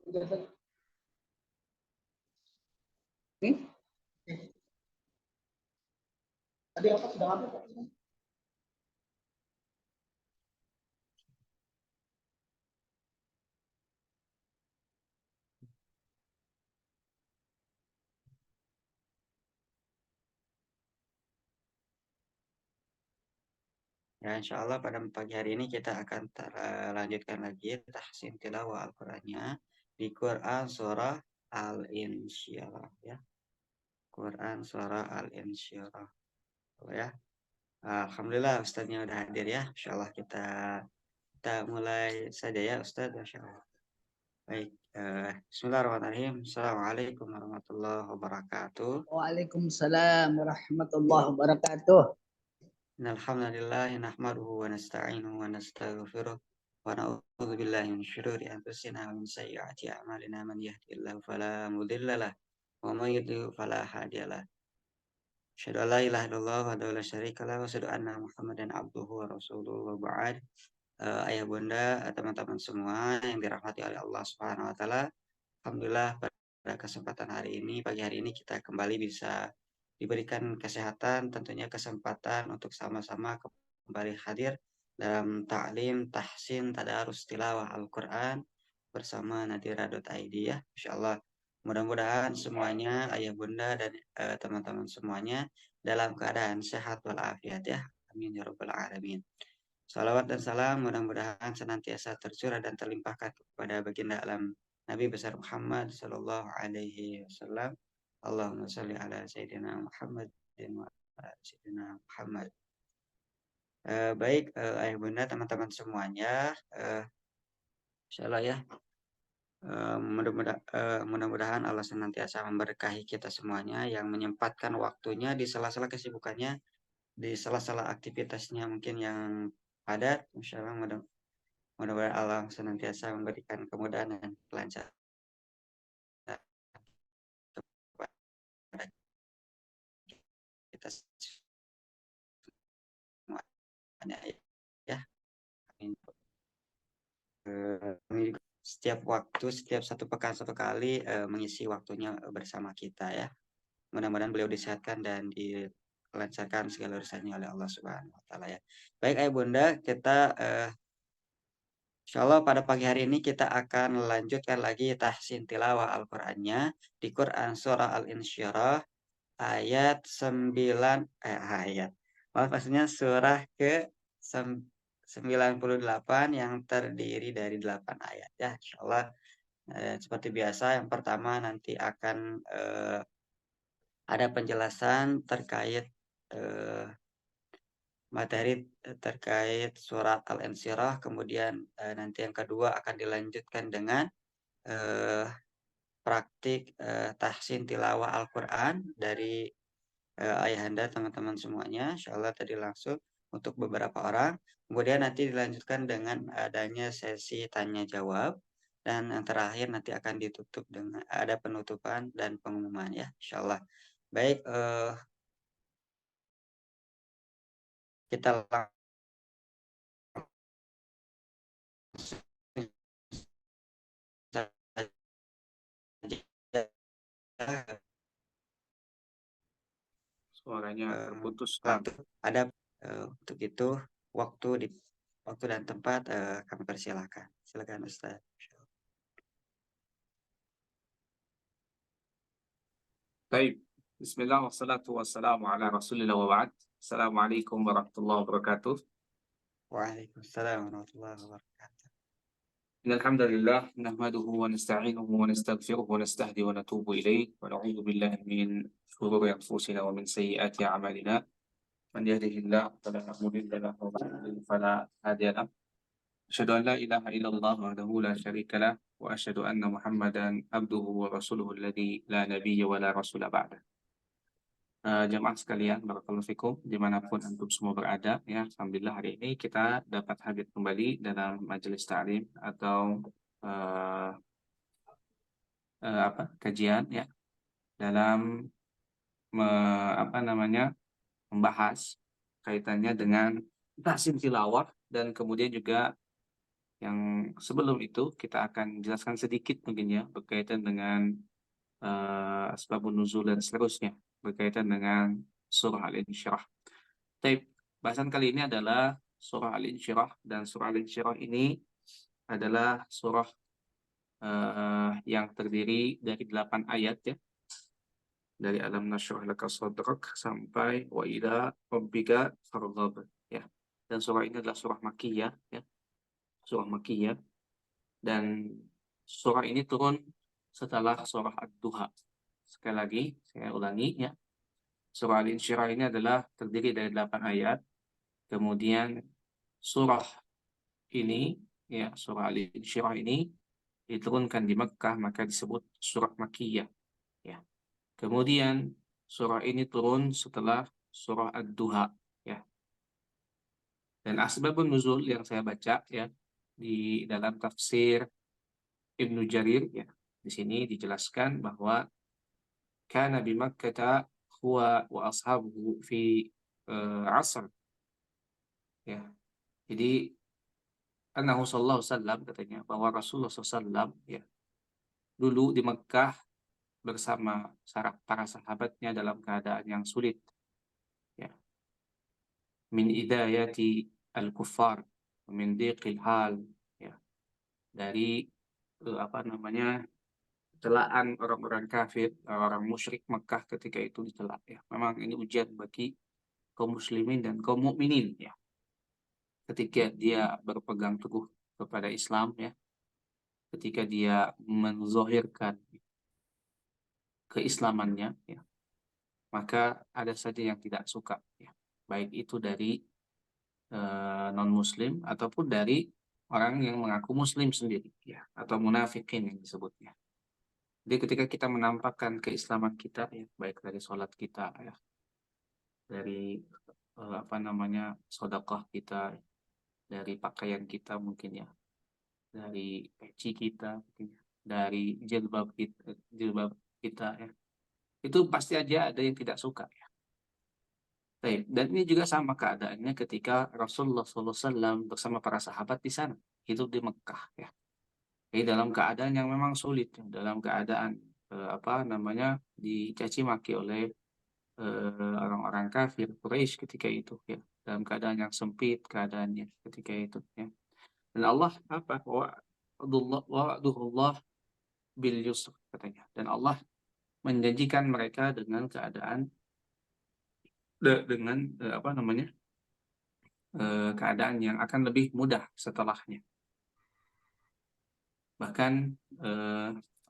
Ini tadi apa sudah apa? Ya, insya Allah pada pagi hari ini kita akan lanjutkan lagi tahsin tilawah Al-Qur'annya di Quran surah Al-Insyirah ya. Quran surah Al-Insyirah. Oh, ya. Alhamdulillah Ustadznya udah hadir ya. Insya Allah kita mulai saja ya Ustadz. Masya Allah. Baik. Bismillahirrahmanirrahim. Assalamualaikum warahmatullahi wabarakatuh. Waalaikumsalam warahmatullahi wabarakatuh. Innalhamdulillah nahmaduhu wa nasta'inuhu wa nastaghfiruh wa na'udzu billahi min syururi anfusina wa min sayyiati a'malina man yahdihillahu fala mudilla lah wa may yudlil fala hadiyalah. Asyhadu an la ilaha illallah wa la syarika lah wa asyhadu anna Muhammadan abduhu wa rasuluhu wa ba'd. Ayah bunda, teman-teman semua yang dirahmati oleh Allah Subhanahu wa taala. Alhamdulillah pada kesempatan hari ini, pagi hari ini kita kembali bisa diberikan kesehatan, tentunya kesempatan untuk sama-sama kembali hadir dalam ta'lim, tahsin, tadarus tilawah Al-Quran bersama Nadira.id ya. Insyaallah mudah-mudahan semuanya, ayah bunda dan teman-teman semuanya dalam keadaan sehat walafiat ya. Amin ya rabbal alamin. Salawat dan salam mudah-mudahan senantiasa tercurah dan terlimpahkan kepada baginda alam Nabi besar Muhammad Sallallahu Alaihi Wasallam. Allahumma salli ala Sayyidina Muhammad dan wa ala Sayyidina Muhammad. Baik, ayah bunda teman-teman semuanya, insyaallah ya. Mudah-mudahan Allah senantiasa memberkahi kita semuanya yang menyempatkan waktunya di sela-sela kesibukannya, di sela-sela aktivitasnya mungkin yang padat. Insyaallah mudah-mudahan Allah senantiasa memberikan kemudahan dan kelancaran kepada kita semuanya ya. Amin. Setiap waktu, setiap satu pekan satu kali mengisi waktunya bersama kita ya. Mudah-mudahan beliau disehatkan dan dilancarkan segala urusannya oleh Allah Subhanahu wa taala ya. Baik ayah bunda, kita insyaallah pada pagi hari ini kita akan lanjutkan lagi tahsin tilawah Al-Qur'annya di Quran surah Al-Insyirah ayat 9 ayat. Maaf maksudnya surah ke 98 yang terdiri dari 8 ayat ya. Insyaallah seperti biasa yang pertama nanti akan ada penjelasan terkait eh, materi terkait surat Al-Insyirah, kemudian nanti yang kedua akan dilanjutkan dengan eh, praktik tahsin tilawah Al-Quran dari ayahanda teman-teman semuanya. Insya Allah tadi langsung untuk beberapa orang. Kemudian nanti dilanjutkan dengan adanya sesi tanya jawab. Dan yang terakhir nanti akan ditutup dengan ada penutupan dan pengumuman ya. Insya Allah. Baik, kita langsung saja. Suaranya terputus. Ada untuk itu waktu di waktu dan tempat kami persilahkan. Silakan Ustaz. Baik. Bismillah wassalatu wassalamu ala rasulillah wa ba'd. Assalamualaikum warahmatullahi wabarakatuh. Waalaikumsalam warahmatullahi wabarakatuh. Innal hamdalillah nahmaduhu wa nasta'inuhu wa nastaghfiruh wa nastahdi wa natubu ilaih wa na'udzu billahi min shururi anfusina wa min sayyiati a'malina. Man yahdihillahu fala mudilla lahu wa man yudlil fala hadiya lahu. Asyhadu an la ilaha illallah wahdahu la syarika lah wa asyhadu anna Muhammadan abduhu wa rasuluhu alladzi la nabiyya wa la rasula ba'dah. Jemaah sekalian, barakallahu fikum, dimanapun antum semua berada, ya, alhamdulillah hari ini kita dapat hadir kembali dalam majelis ta'lim atau kajian, ya, dalam membahas kaitannya dengan tahsin tilawah dan kemudian juga Yang sebelum itu kita akan jelaskan sedikit mungkin ya berkaitan dengan asbabun nuzul dan seterusnya berkaitan dengan surah Al-Insyirah. Baik, bahasan kali ini adalah surah Al-Insyirah, dan surah Al-Insyirah ini adalah surah yang terdiri dari 8 ayat ya. Dari alam nasyrah laka sadrak sampai wa ila rabbika farghab ya. Dan surah ini adalah surah Makkiyah ya. Surah Makkiyah, dan surah ini turun setelah surah Ad-Duha. Sekali lagi saya ulangi ya. Surah Al-Insyirah ini adalah terdiri dari 8 ayat. Kemudian surah ini ya, surah Al-Insyirah ini diturunkan di Mekkah, maka disebut surah Makkiyah ya. Kemudian surah ini turun setelah surah Ad-Duha ya. Dan asbabun nuzul yang saya baca ya di dalam tafsir Ibnu Jarir ya, di sini dijelaskan bahwa kana bi Makkah huwa wa ashabuhu fi asr ya. Jadi annahu sallallahu alaihi wasallam, katanya bahwa Rasulullah SAW ya dulu di Mekkah bersama para sahabatnya dalam keadaan yang sulit ya, min idayati al-kuffar, min diqil hal ya, dari celaan orang-orang kafir, orang musyrik Mekkah ketika itu dicela ya. Memang ini ujian bagi kaum muslimin dan kaum mukminin ya, ketika dia berpegang teguh kepada Islam ya, ketika dia menzahirkan keislamannya ya, maka ada saja yang tidak suka ya, baik itu dari non muslim ataupun dari orang yang mengaku muslim sendiri ya, atau munafikin yang disebutnya. Jadi ketika kita menampakkan keislaman kita ya, baik dari sholat kita ya, dari sedekah kita, dari pakaian kita mungkin ya, dari peci kita mungkin ya, dari jilbab kita ya, itu pasti aja ada yang tidak suka ya. Baik, dan ini juga sama keadaannya ketika Rasulullah SAW bersama para sahabat di sana, hidup di Mekah ya. Jadi dalam keadaan yang memang sulit, dalam keadaan dicaci maki oleh orang-orang kafir Quraisy ketika itu ya, dalam keadaan yang sempit keadaannya ketika itu ya. Dan Allah wa'adullah bil yusr, katanya, dan Allah menjanjikan mereka dengan keadaan keadaan yang akan lebih mudah setelahnya. Bahkan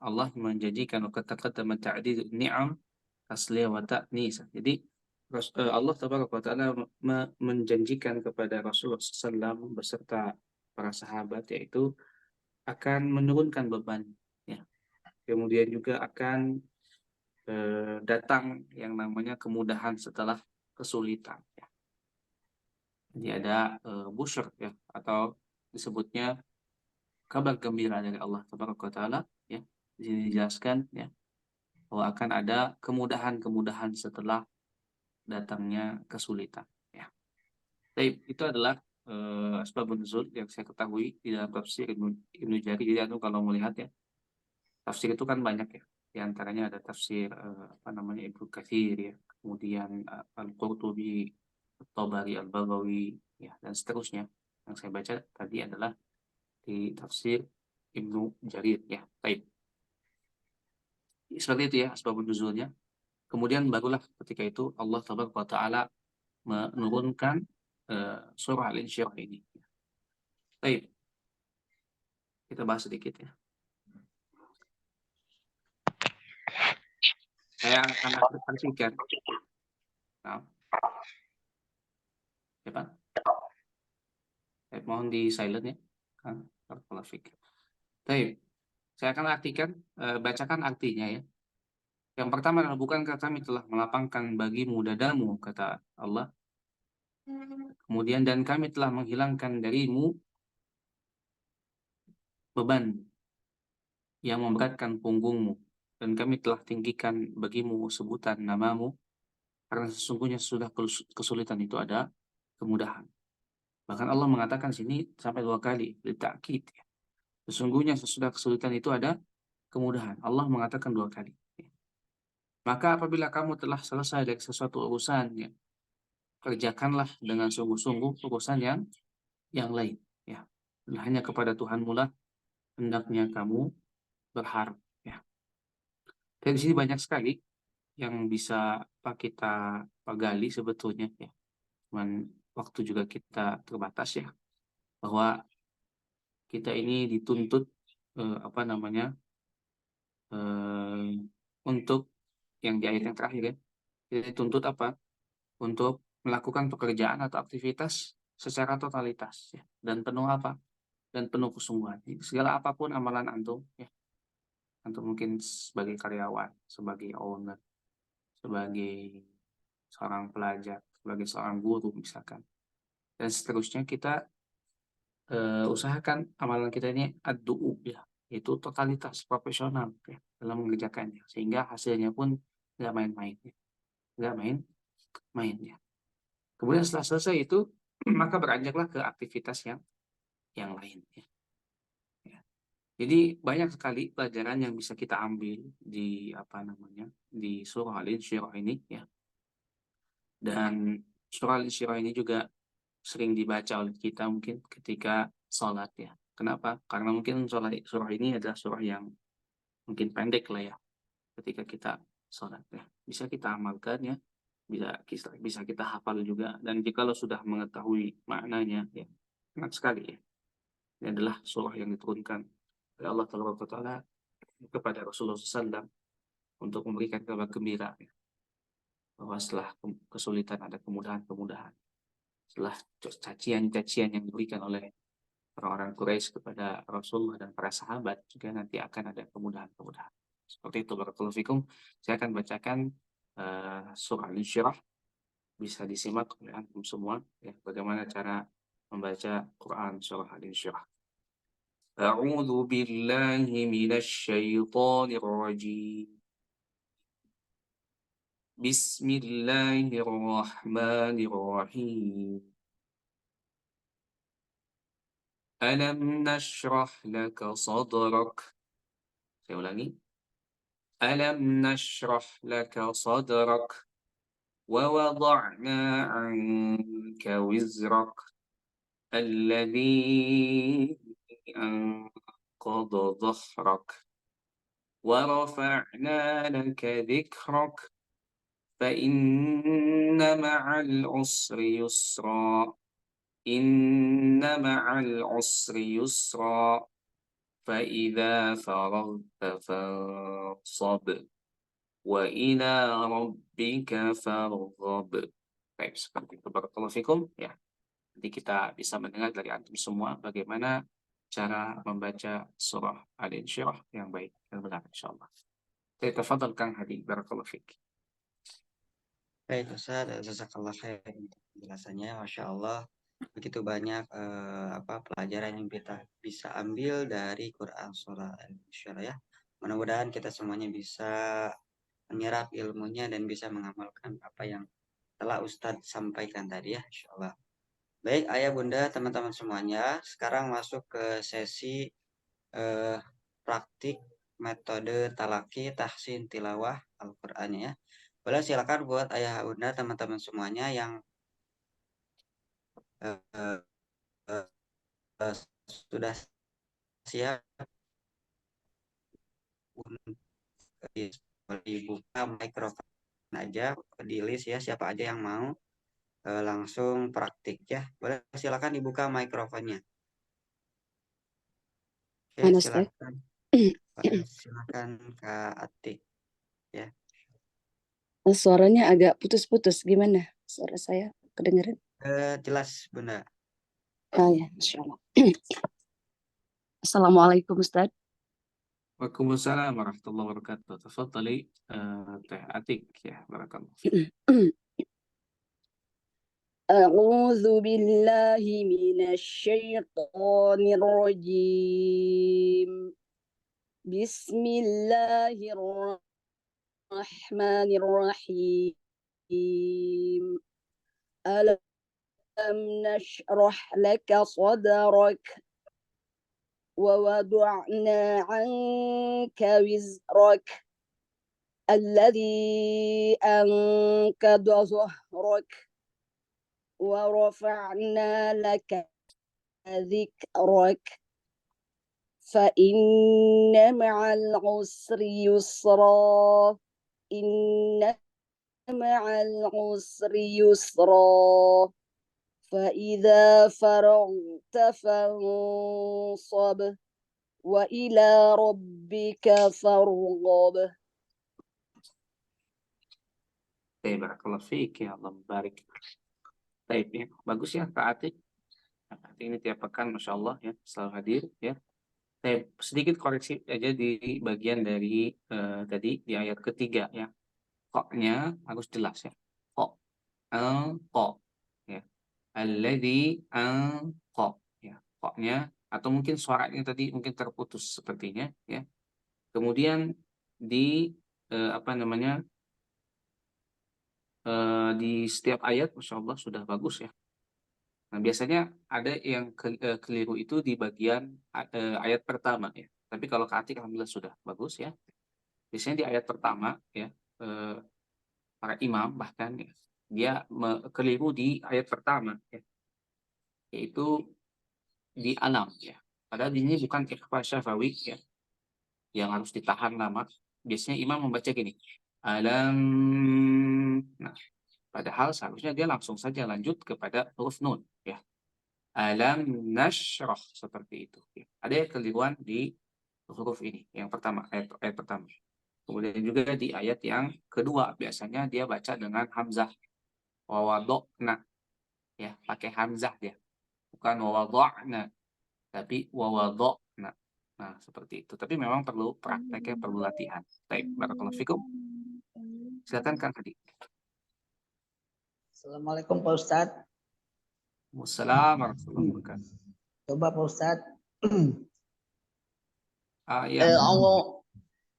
Allah menjanjikan kata-kata ta'did ni'am tasliyah wa ta'nis. Jadi Allah tabaraka wa taala menjanjikan kepada Rasulullah SAW beserta para sahabat, yaitu akan menurunkan beban ya. Kemudian juga akan datang yang namanya kemudahan setelah kesulitan ya. Jadi ada busyr ya, atau disebutnya kabar gembira dari Allah tabaraka wa taala ya. Di sini dijelaskan ya bahwa akan ada kemudahan-kemudahan setelah datangnya kesulitan ya. Baik, itu adalah asbabun nuzul yang saya ketahui di dalam tafsir Ibnu Jarir. Jadi kalau melihat ya, tafsir itu kan banyak ya. Di antaranya ada tafsir Ibnu Katsir ya, kemudian Al-Qurtubi, At-Tabari, Al-Baghawi ya, dan seterusnya. Yang saya baca tadi adalah di tafsir Ibnu Jarir ya. Baik. Seperti itu ya asbabun nuzulnya. Kemudian barulah ketika itu Allah Taala menurunkan surah Al-Insyirah ini. Baik. Kita bahas sedikit ya. Saya akan artikan. Nah. Ya, Pak. Mohon di silent ya. Baik. Saya akan artikan, bacakan artinya ya. Yang pertama adalah, bukankah kami telah melapangkan bagimu dadamu, kata Allah. Kemudian, dan kami telah menghilangkan darimu beban yang memberatkan punggungmu, dan kami telah tinggikan bagimu sebutan namamu, karena sesungguhnya sudah kesulitan itu ada kemudahan. Bahkan Allah mengatakan sini sampai 2 kali, litakid. Sesungguhnya sesudah kesulitan itu ada kemudahan. Allah mengatakan 2 kali. Maka apabila kamu telah selesai dari sesuatu urusan, ya, kerjakanlah dengan sungguh-sungguh urusan yang lain. Ya. Hanya kepada Tuhanmu lah hendaknya kamu berharap. Ya. Dan di sini banyak sekali yang bisa kita gali sebetulnya. Ya. Cuman waktu juga kita terbatas ya. Bahwa kita ini dituntut apa namanya untuk yang di ayat yang terakhir ya. Kita dituntut apa? Untuk melakukan pekerjaan atau aktivitas secara totalitas ya. Dan penuh apa? Dan penuh kesungguhan. Segala apapun amalan antum ya. Antum mungkin sebagai karyawan, sebagai owner, sebagai seorang pelajar, sebagai seorang guru misalkan. Dan seterusnya kita usahakan amalan kita ini ad-du'u ya, yaitu totalitas profesional ya, dalam mengerjakannya sehingga hasilnya pun nggak main-main ya. Nggak main-main ya. Kemudian setelah selesai itu maka beranjaklah ke aktivitas yang lain ya. Ya. Jadi banyak sekali pelajaran yang bisa kita ambil di apa namanya di surah Al-Insyirah ini ya. Dan surah Al-Insyirah ini juga sering dibaca oleh kita mungkin ketika sholat ya. Kenapa? Karena mungkin surah ini adalah surah yang mungkin pendek lah ya ketika kita sholat ya. Bisa kita amalkan ya, bisa kita hafal juga. Dan jika lo sudah mengetahui maknanya ya, enak sekali ya. Ini adalah surah yang diturunkan oleh Allah Taala kepada Rasulullah SAW untuk memberikan kabar gembira ya, bahwa setelah kesulitan ada kemudahan-kemudahan. Setelah cacian-cacian yang diberikan oleh orang-orang Quraisy kepada Rasulullah dan para sahabat, juga nanti akan ada kemudahan-kemudahan. Seperti itu, barakallahu fikum. Saya akan bacakan surah Al-Insyirah. Bisa disimak oleh antum semua ya, bagaimana cara membaca Quran surah Al-Insyirah. A'udzu billahi minasy syaithanir rajim. Bismillahirrahmanirrahim. Alam nashrah laka sadrak. Saya ulangi. Alam nashrah laka sadrak wa wada'na 'anka wizrak alladhi anqadha dhahrak wa rafa'na laka dhikrak fa inna ma'al usri yusra inna ma'al usri yusra fa idza faragta fansab wa ila rabbika farghab. Baik, seperti itu barakallahu fikum ya. Nanti kita bisa mendengar dari antum semua bagaimana cara membaca surah Al-Insyirah yang baik dan benar insyaallah. Tafadhal Kang Hadi, barakallahu fik. Baik Ustaz, jazakallah khair untuk penjelasannya. Masya Allah, begitu banyak pelajaran yang kita bisa ambil dari Quran surah Al-Insyirah ya. Mudah-mudahan kita semuanya bisa menyerap ilmunya dan bisa mengamalkan apa yang telah Ustadz sampaikan tadi ya, insya Allah. Baik, ayah bunda, teman-teman semuanya, sekarang masuk ke sesi praktik metode talaki tahsin tilawah Al-Qur'annya ya. Boleh silakan buat ayah bunda, teman-teman semuanya yang sudah siap untuk dibuka mikrofon aja di list ya, siapa aja yang mau langsung praktik ya. Boleh silakan dibuka mikrofonnya. Oke, Mana, Ustaz? silakan. Silakan Kak Atik ya. Suaranya agak putus-putus. Gimana? Suara saya kedengeran? Jelas Bunda. Oh ya, Masya Allah. Assalamualaikum Ustaz. Waalaikumsalam warahmatullahi wabarakatuh. Tafadhali Teh Atik ya, barakallahu. A'udzu billahi minasyaitonir rajim. Bismillahirrahmanirrahim. Alam نشرح لك صدرك ووضعنا عنك وزرك الذي أنقض ظهرك ورفعنا لك ذكرك فإن مع العسر يسرا إن مع العسر يسرا فإذا فرغت فانصب وإلى ربك فارغب. Barakallahu fiik, ya Allah barik. Baik ya, bagus ya Kak Atik. Kak Atik ini tiap pekan Masya Allah ya, selalu hadir ya. Sedikit koreksi aja di bagian dari tadi di ayat ketiga ya. Koknya harus jelas ya. Kok, kok ya. Alladzi kok ya. Koknya atau mungkin suaranya tadi mungkin terputus sepertinya ya. Kemudian di di setiap ayat Masya Allah sudah bagus ya. Nah, biasanya ada yang keliru itu di bagian ayat pertama ya. Tapi kalau Kak Atik alhamdulillah sudah bagus ya. Biasanya di ayat pertama ya, para imam bahkan ya, dia keliru di ayat pertama ya. Yaitu di alam ya. Padahal ini bukan ikhfa syafawi ya, yang harus ditahan lama. Biasanya imam membaca gini. Alam. Nah, padahal seharusnya dia langsung saja lanjut kepada huruf nun ya. Alam nashrah seperti itu. Ya. Ada keliruan di huruf ini. Yang pertama, ayat pertama. Kemudian juga di ayat yang kedua biasanya dia baca dengan hamzah. Wawadokna. Ya, pakai hamzah dia. Bukan wawadokna, tapi wawadokna. Nah, seperti itu. Tapi memang perlu prakteknya, perlu latihan. Baik, barakallahu fikum. Silakan Kang Hadi. Assalamualaikum Pak Ustadz. Wassalamualaikum warahmatullahi wabarakatuh. Coba Pak Ustadz. Ya.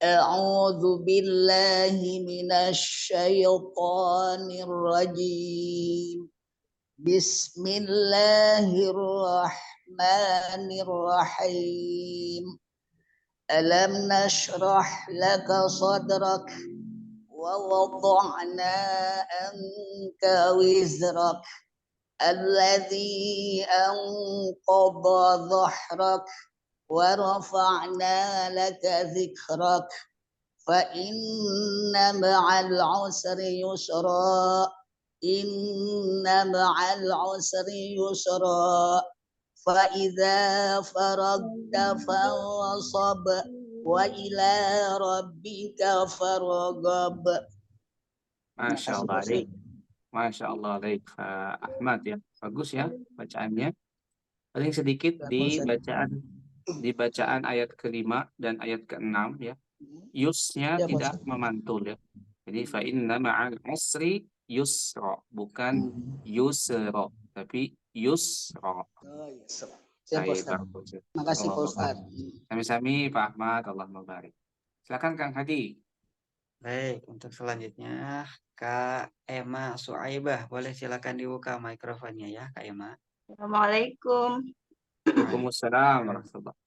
A'udzu billahi minasy syaithanir rajim. Bismillahirrahmanirrahim. Alam nashrah laka sadrak wa wada'na anka wizrak alladzi anqadha dhahrak wa rafa'na laka dhikrak fa inna ma'al usri yusra inna ma'al usri yusra fa idza faragta fansab wa ila rabbika farghab. Masya Allah, Masya Allah, Ahmad ya, bagus ya bacaannya. Paling sedikit di bacaan ayat kelima dan ayat keenam ya, yusnya tidak memantul ya. Jadi fa inna ma'al usri yusra, bukan yusra, tapi yusra. Siap Ustaz. Terima kasih Pak Ustaz. Sami-sami Pak Ahmad, Allah membarik. Silakan Kang Hadi. Baik, untuk selanjutnya Kak Emma Suaibah, boleh silakan dibuka mikrofonnya ya Kak Emma. Assalamualaikum. Waalaikumsalam warahmatullahi wabarakatuh.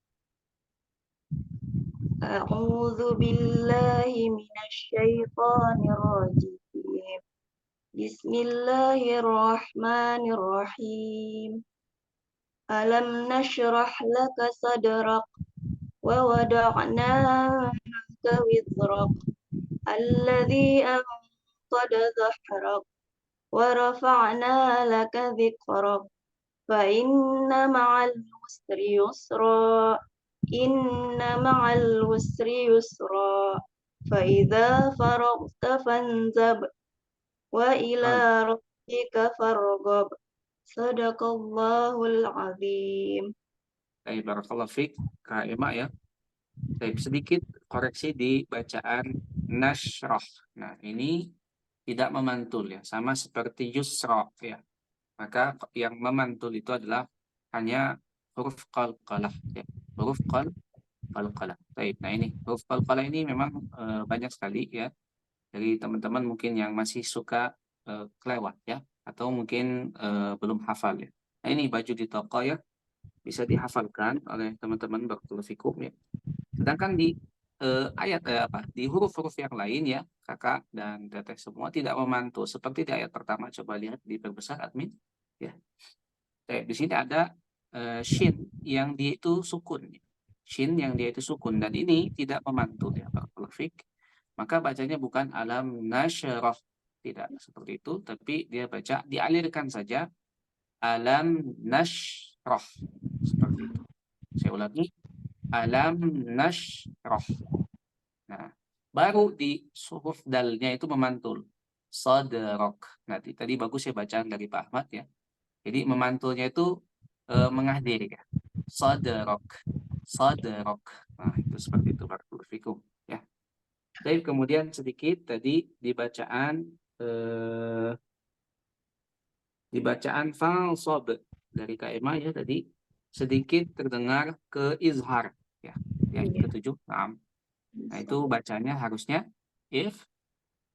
A'udzu billahi minasy syaithanir rajim. Bismillahirrahmanirrahim. Alam nashrah laka sadrak wa wada'na anka wizrak alladzi anqadha dhahrak wa rafa'na laka dhikrak fa inna ma'al usri yusra inna ma'al usri yusra fa idza faragta fanzab wa ila rabbika farghab. Sadaqallahul azim. Baik, barakallahu fiik Kak Emma ya. Baik, sedikit koreksi di bacaan nashrah. Nah, ini tidak memantul ya, sama seperti yusra ya. Maka yang memantul itu adalah hanya huruf qalqalah ya. Huruf qalqalah. Baik, nah ini huruf qalqalah ini memang banyak sekali ya. Dari teman-teman mungkin yang masih suka kelewat ya. atau mungkin belum hafal ya. Nah, ini baju di toko ya, bisa dihafalkan oleh teman-teman barakallahu fikum ya. Sedangkan di di huruf-huruf yang lain ya, kakak dan teteh semua tidak memantul seperti di ayat pertama. Coba lihat diperbesar admin ya. Di sini ada shin yang dia itu sukun. Shin yang dia itu sukun dan ini tidak memantul ya, barakallahu fik. Maka bacanya bukan alam nasyrah, tidak seperti itu, tapi dia baca dialirkan saja alam nasyrah seperti itu. Saya ulangi, alam nasyrah. Nah, baru di huruf dalnya itu memantul. Sadrak. Nah, tadi bagus ya bacaan dari Pak Ahmad ya. Jadi memantulnya itu mengakhiri ya. Sadrak. Sadrak. Nah, itu seperti itu barakallahu fikum ya. Baik, kemudian sedikit tadi di bacaan falsob dari Kak Emma ya tadi sedikit terdengar ke izhar ya. Yang ketujuh. Nah, itu bacanya harusnya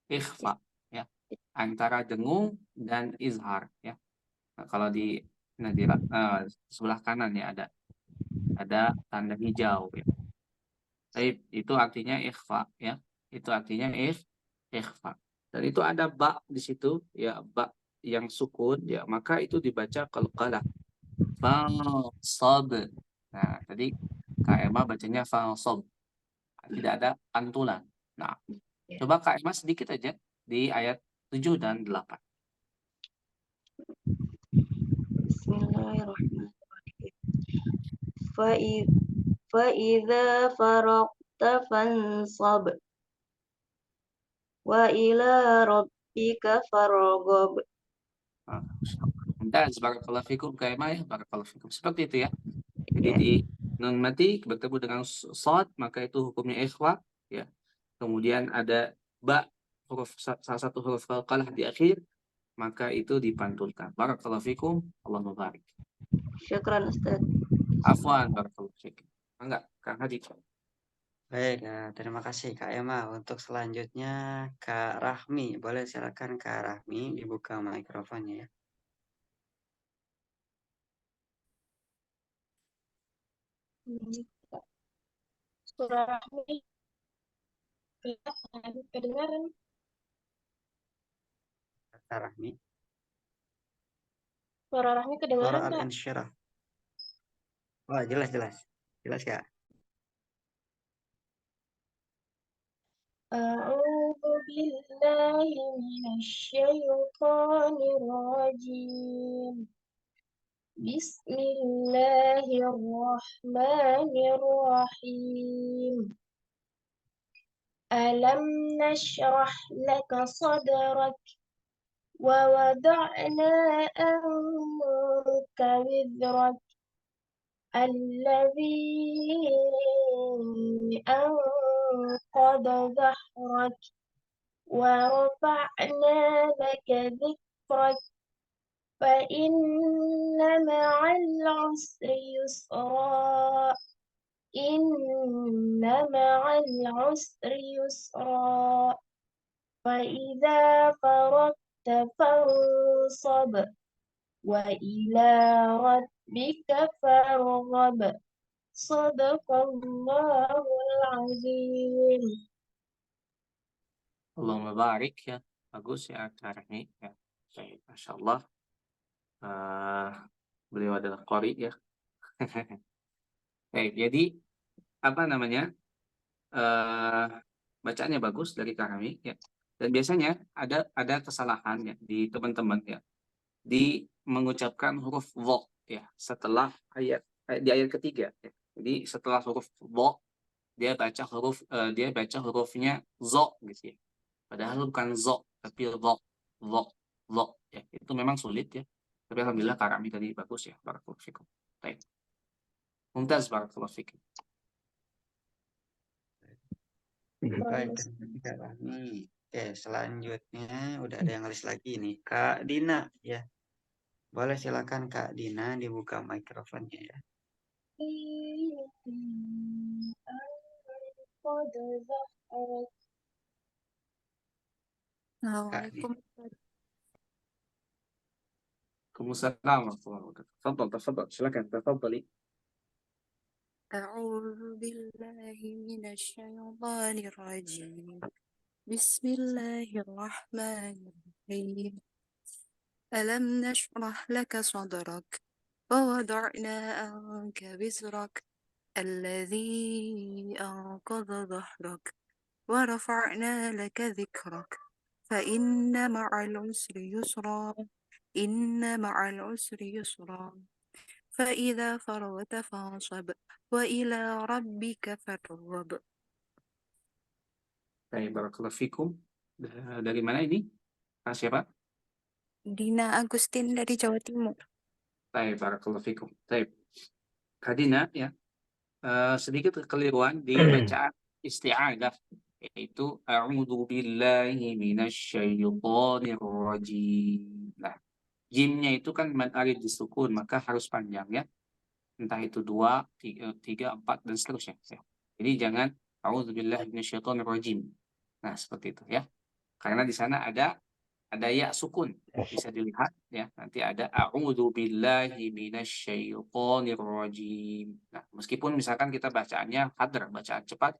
ikhfa ya. Antara dengung dan izhar ya. Nah, kalau di sebelah kanan ya ada tanda hijau ya. Baik, itu artinya ikhfa ya. Itu artinya ikhfa. Dan itu ada ba di situ ya, ba yang sukun ya, maka itu dibaca qalqalah. Fansab. Nah, tadi Kak Emma bacanya fansab. Tidak ada pantulan. Nah, coba Kak Emma sedikit aja di ayat 7 dan 8. Bismillahirrahmanirrahim. Fa'idza faraqta fansab wa ila rabbika farghab. Mumtaz, barakallahu fikum Kak Emma ya, barakallahu fikum. Seperti itu ya. Jadi Ya. di nun mati bertemu dengan shad, maka itu hukumnya ikhfa ya. Kemudian ada ba, salah satu huruf qalqalah di akhir, maka itu dipantulkan. Barakallahu fikum, Allah mubarak. Syukran Ustaz. Afwan, barakallahu fikum. Enggak, Kang Hadi. Baik, terima kasih Kak Emma. Untuk selanjutnya Kak Rahmi. Boleh silakan Kak Rahmi dibuka mikrofonnya ya. Suara Rahmi kedengaran. Kak Rahmi. Suara Rahmi kedengaran, Suara Kak. Al-Insyirah. Wah, jelas. Jelas, Kak. A'udzu billahi minasyaitonir rajim. Bismillahirrahmanirrahim. Alam nashrah laka sadrak wa wada'na anka wizrak الذي أنقض ظهرك ورفعنا لك ذكرك فإن مع العسر يسرا إن مع العسر يسرا فإذا فرغت فانصب وإلى ربك فارغب Sadaqallahul azim. Allahumma barik ya. Bagus ya Kak Rahmi ya. Baik, Masya Allah. Beliau adalah qari ya. Baik, jadi apa namanya? Bacaannya bagus dari Kak Rahmi ya. Dan biasanya ada kesalahan ya di teman-teman ya. Di mengucapkan huruf dha ya setelah di ayat ketiga ya. Jadi setelah huruf dha dia baca hurufnya zo gitu ya. Padahal bukan zo tapi dha ya. Itu memang sulit ya. Tapi alhamdulillah Kak Rami tadi bagus ya. Barakallahu fikum. Baik. Mumtaz, barakallahu fikum. Baik, terima kasih Kak Rahmi. Oke, selanjutnya udah ada yang ngelis lagi nih. Kak Dina ya. Boleh silakan Kak Dina dibuka mikrofonnya ya. Assalamualaikum. Waalaikumsalam warahmatullahi wabarakatuh. Tafadhal, tafadhal. Silakan, tafadhali. أعوذ بالله من الشيطان الرجيم بسم الله الرحمن الرحيم ألم نشرح لك صدرك ووضعنا عنك وزرك الذي أنقض ظهرك ورفعنا لك ذكرك فإن مع العسر يسرا إن مع العسر يسرا فإذا فرغت فانصب وإلى ربك فارغب. Baik, barakallahu fikum. Dari mana ini? Siapa? Dina Agustin dari Jawa Timur. Baik, barakallahu fikum. Baik. Kak Dina, ya. Sedikit kekeliruan di bacaan isti'adah, yaitu a'udzu billahi minasyaitonir rajim. Nah, jimnya itu kan mad arid disukun, maka harus panjang ya. Entah itu 2, 3, 4 dan seterusnya ya. Jadi jangan a'udzu billahi minasyaitonir rajim. Nah, seperti itu ya. Karena di sana ada ya sukun. Bisa dilihat ya, nanti ada a'udzu billahi minasyaitonir rajim. Nah, meskipun misalkan kita bacaannya hadr, bacaan cepat,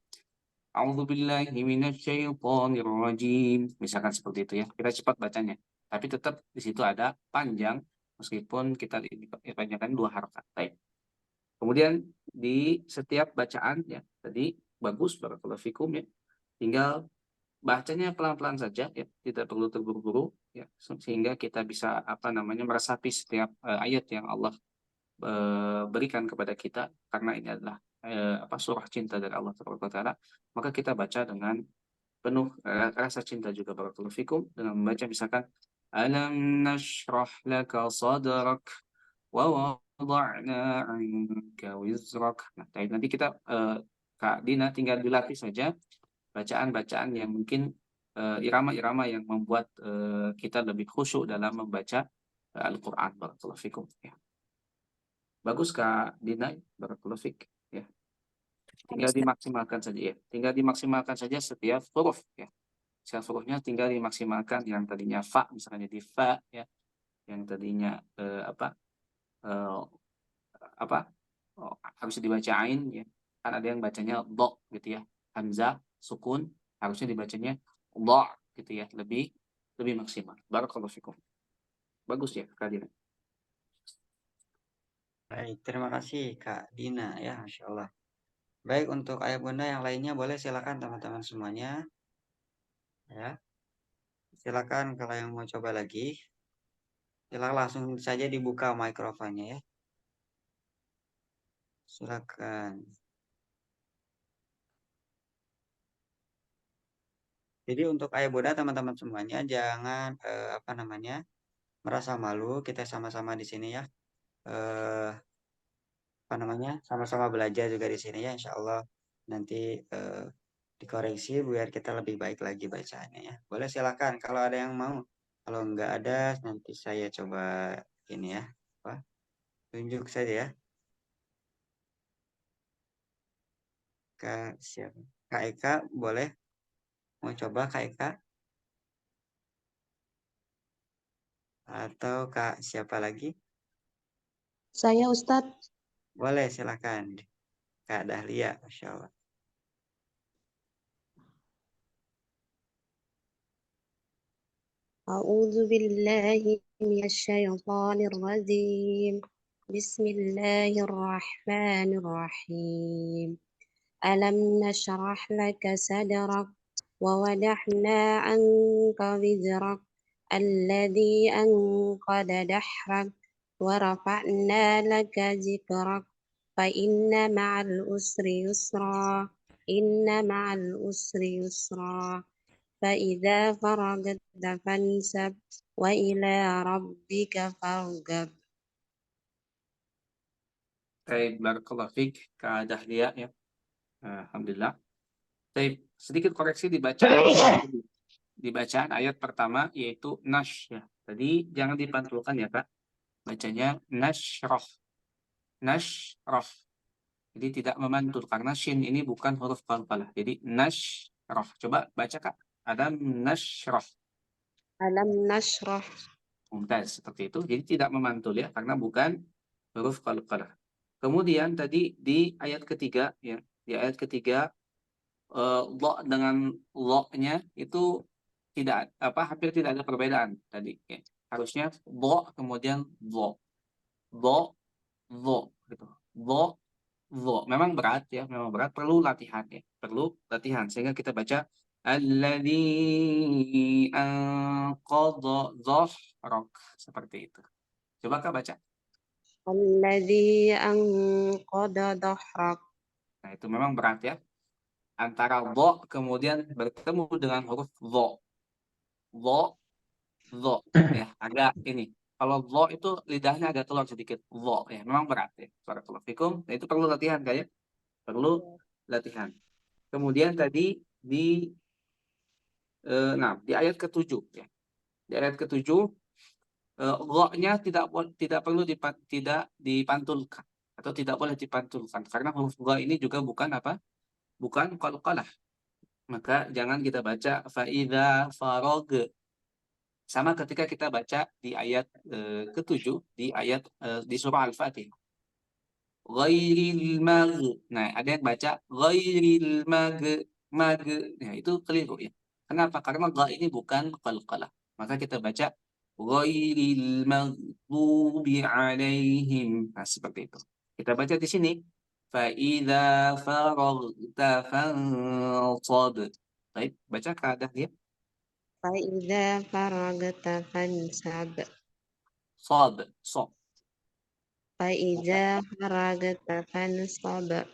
a'udzu billahi minasyaitonir rajim. Misalkan seperti itu ya. Kita cepat bacanya. Tapi tetap di situ ada panjang meskipun kita dipanjangkan 2 harokat. Baik. Kemudian di setiap bacaan ya, tadi bagus barakallahu fikum ya. Tinggal bacanya pelan-pelan saja ya, tidak perlu terburu-buru ya, sehingga kita bisa meresapi setiap ayat yang Allah berikan kepada kita, karena ini adalah surah cinta dari Allah Taala. Maka kita baca dengan penuh rasa cinta juga barakallahu fikum, dengan membaca misalkan alam nashrah laka sadrak wa wada'na 'anka wizrak. Nah, nanti kita Kak Dina tinggal dilatih saja bacaan-bacaan yang mungkin irama-irama yang membuat kita lebih khusyuk dalam membaca Al-Quran. Barakallahu fikum ya. Bagus Kak Dina, barakallahu fik ya. Tinggal dimaksimalkan saja ya. Tinggal dimaksimalkan saja setiap huruf ya. Setiap hurufnya tinggal dimaksimalkan, yang tadinya fa misalnya jadi fa ya. Yang tadinya harus dibaca ain ya. Kan ada yang bacanya do gitu ya. Hamzah sukun harusnya dibacanya Allah gitu ya, lebih maksimal. Barakallahu fikum. Bagus ya Kak Dina. Baik, terima kasih Kak Dina ya, Masya Allah. Baik, untuk ayah bunda yang lainnya boleh silakan teman-teman semuanya. Ya, silakan kalau yang mau coba lagi. Silakan langsung saja dibuka mikrofonnya ya. Silakan. Jadi untuk ayah bunda teman-teman semuanya jangan merasa malu, kita sama-sama di sini ya. Sama-sama belajar juga di sini ya, insya Allah nanti dikoreksi biar kita lebih baik lagi bacaannya ya. Boleh silakan kalau ada yang mau. Kalau nggak ada nanti saya coba ini ya, tunjuk saja ya. Kak siapa? Kak Eka boleh mau coba Kak Eka? Atau Kak siapa lagi? Saya Ustadz. Boleh silakan. Kak Dahlia, Masya Allah. أعوذ بالله من الشيطان الرجيم بسم الله الرحمن الرحيم ألم نشرح لك صدرك ووضعنا عنك وزرك الذي أنقض ظهرك ورفعنا لك ذكرك فإن مع العسر يسرا إن مع العسر يسرا فإذا فرغت فانصب وإلى ربك فارغب. Baik, barakallahu fik Kak Dahlia ya. Alhamdulillah. Baik, sedikit koreksi di bacaan ayat pertama yaitu nash ya. Tadi jangan dipantulkan ya Kak. Bacanya nashrah. Nashrah. Jadi tidak memantul karena shin ini bukan huruf qalqalah. Jadi nashrah. Coba baca Kak. Alam nashrah. Alam nashrah. Mumtaz, seperti itu. Jadi tidak memantul ya, karena bukan huruf qalqalah. Kemudian tadi di ayat ketiga ya, di ayat ketiga lo dengan lo-nya itu tidak hampir tidak ada perbedaan tadi ya. Harusnya lo kemudian lo gitu. Lo memang berat ya, memang berat, perlu latihan ya, perlu latihan sehingga kita baca alladzi anqadha dhahrak seperti itu. Coba Kak baca. Alladzi anqadha dhahrak. Nah, itu memang berat ya. Antara dho kemudian bertemu dengan huruf dho. Dho ya, agak ini. Kalau dho itu lidahnya agak keluar sedikit. Dho ya, memang berat ya. Barakallahu fikum. Nah, itu perlu latihan kayak. Perlu latihan. Kemudian tadi di di ayat ke-7 ya. Di ayat ke-7 dho-nya tidak perlu tidak dipantulkan atau tidak boleh dipantulkan karena huruf dho ini juga bukan bukan qalqalah. Maka jangan kita baca faida farog. Sama ketika kita baca di ayat ke-7 di surah Al-Fatihah. Ghairil mag. Nah, ada yang baca ghairil mag. Nah, itu keliru ya. Kenapa? Karena gha ini bukan qalqalah. Maka kita baca ghairil maghdubi alaihim. Nah, seperti itu. Kita baca di sini faida faragta fansab. Baik, baca keadaan dia. Fa'idza faragta fansab. Sad. Fa'idza faragta fansab.